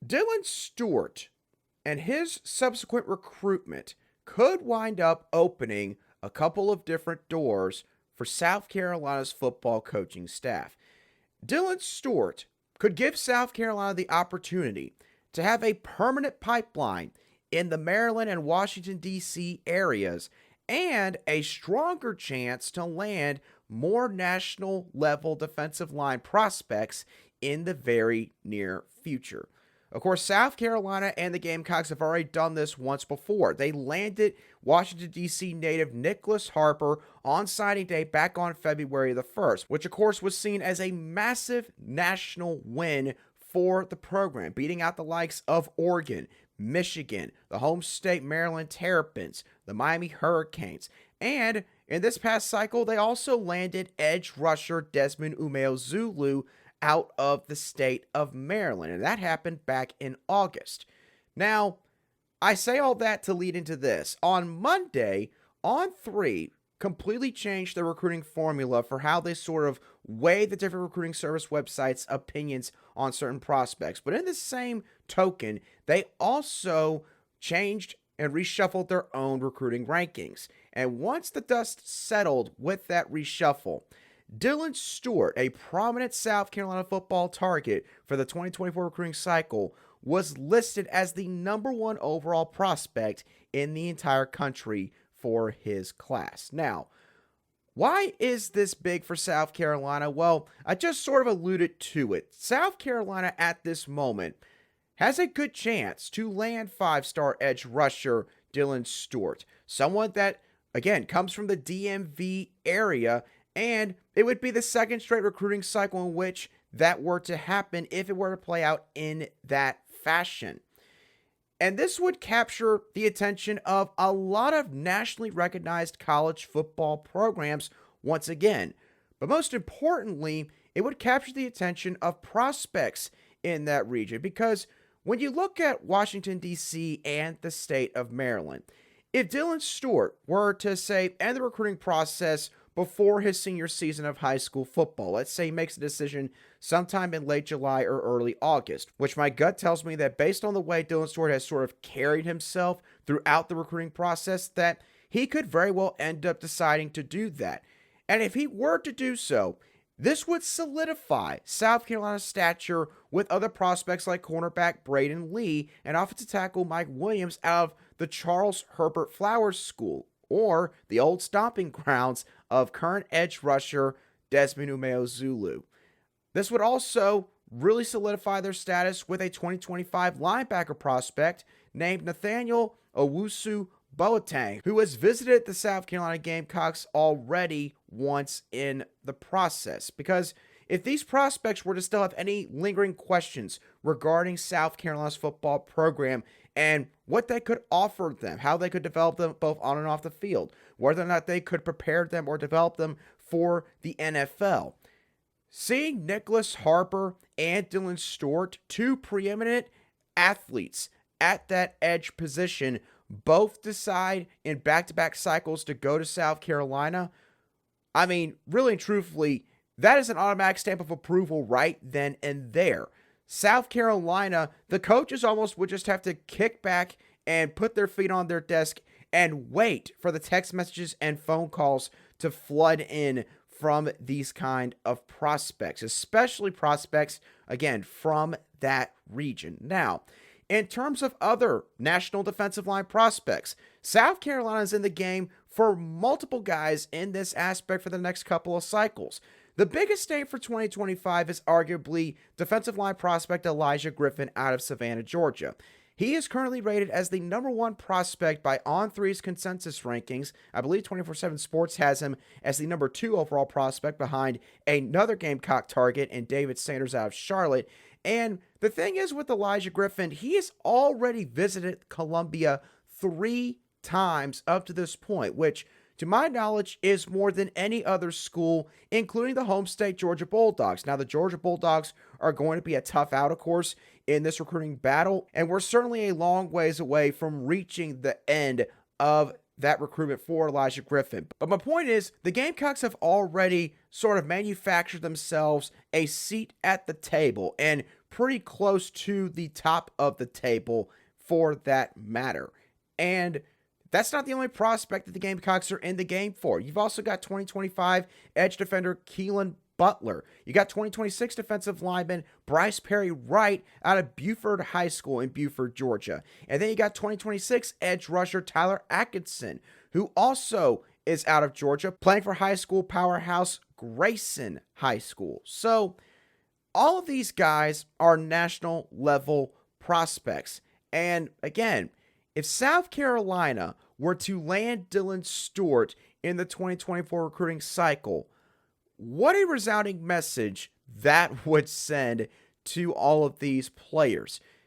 Dylan Stewart and his subsequent recruitment could wind up opening a couple of different doors for South Carolina's football coaching staff. Dylan Stewart could give South Carolina the opportunity to have a permanent pipeline in the Maryland and Washington, D.C. areas and a stronger chance to land more national level defensive line prospects in the very near future. Of course, South Carolina and the Gamecocks have already done this once before. They landed Washington, D.C. native Nicholas Harper on signing day back on February the 1st, which of course was seen as a massive national win for the program, beating out the likes of Oregon, Michigan, the home state Maryland Terrapins, the Miami Hurricanes, and in this past cycle, they also landed edge rusher Desmond Umeozulu out of the state of Maryland, and that happened back in August. Now, I say all that to lead into this. On Monday, On3 completely changed the recruiting formula for how they sort of weigh the different recruiting service websites' opinions on certain prospects. But in the same token, they also changed and reshuffled their own recruiting rankings. And once the dust settled with that reshuffle, Dylan Stewart, a prominent South Carolina football target for the 2024 recruiting cycle, was listed as the #1 overall prospect in the entire country for his class. Now, why is this big for South Carolina? Well, I just sort of alluded to it. South Carolina at this moment has a good chance to land 5-star edge rusher Dylan Stewart, someone that, again, comes from the DMV area, and it would be the second straight recruiting cycle in which that were to happen if it were to play out in that fashion. And this would capture the attention of a lot of nationally recognized college football programs once again. But most importantly, it would capture the attention of prospects in that region, because when you look at Washington, D.C. and the state of Maryland, if Dylan Stewart were to, say, end the recruiting process before his senior season of high school football, let's say he makes a decision sometime in late July or early August, which my gut tells me that based on the way Dylan Stewart has sort of carried himself throughout the recruiting process, that he could very well end up deciding to do that. And if he were to do so, this would solidify South Carolina's stature with other prospects like cornerback Braden Lee and offensive tackle Mike Williams out of the Charles Herbert Flowers School, or the old stomping grounds of current edge rusher Desmond Umeozulu. This would also really solidify their status with a 2025 linebacker prospect named Nathaniel Owusu Boateng, who has visited the South Carolina Gamecocks already once in the process. Because if these prospects were to still have any lingering questions regarding South Carolina's football program and what they could offer them, how they could develop them both on and off the field, whether or not they could prepare them or develop them for the NFL, seeing Nicholas Harper and Dylan Stewart, two preeminent athletes at that edge position, both decide in back-to-back cycles to go to South Carolina, I mean, really and truthfully, that is an automatic stamp of approval right then and there. South Carolina, the coaches almost would just have to kick back and put their feet on their desk and wait for the text messages and phone calls to flood in from these kind of prospects, especially prospects, again, from that region. Now, in terms of other national defensive line prospects, South Carolina is in the game for multiple guys in this aspect for the next couple of cycles. The biggest name for 2025 is arguably defensive line prospect Elijah Griffin out of Savannah, Georgia. He is currently rated as the #1 prospect by On3's consensus rankings. I believe 24/7 Sports has him as the #2 overall prospect behind another Gamecock target in David Sanders out of Charlotte. And the thing is with Elijah Griffin, he has already visited Columbia 3 times up to this point, which to my knowledge is more than any other school, including the home state Georgia Bulldogs. Now, the Georgia Bulldogs are going to be a tough out, of course, in this recruiting battle, and we're certainly a long ways away from reaching the end of that recruitment for Elijah Griffin. But my point is, the Gamecocks have already sort of manufactured themselves a seat at the table and pretty close to the top of the table for that matter. And that's not the only prospect that the Gamecocks are in the game for. You've also got 2025 edge defender Keelan Butler. You got 2026 defensive lineman Bryce Perry Wright out of Buford High School in Buford, Georgia. And then you got 2026 edge rusher Tyler Atkinson, who also is out of Georgia, playing for high school powerhouse Grayson High School. So all of these guys are national level prospects. And again, if South Carolina were to land Dylan Stewart in the 2024 recruiting cycle, what a resounding message that would send to all of these players.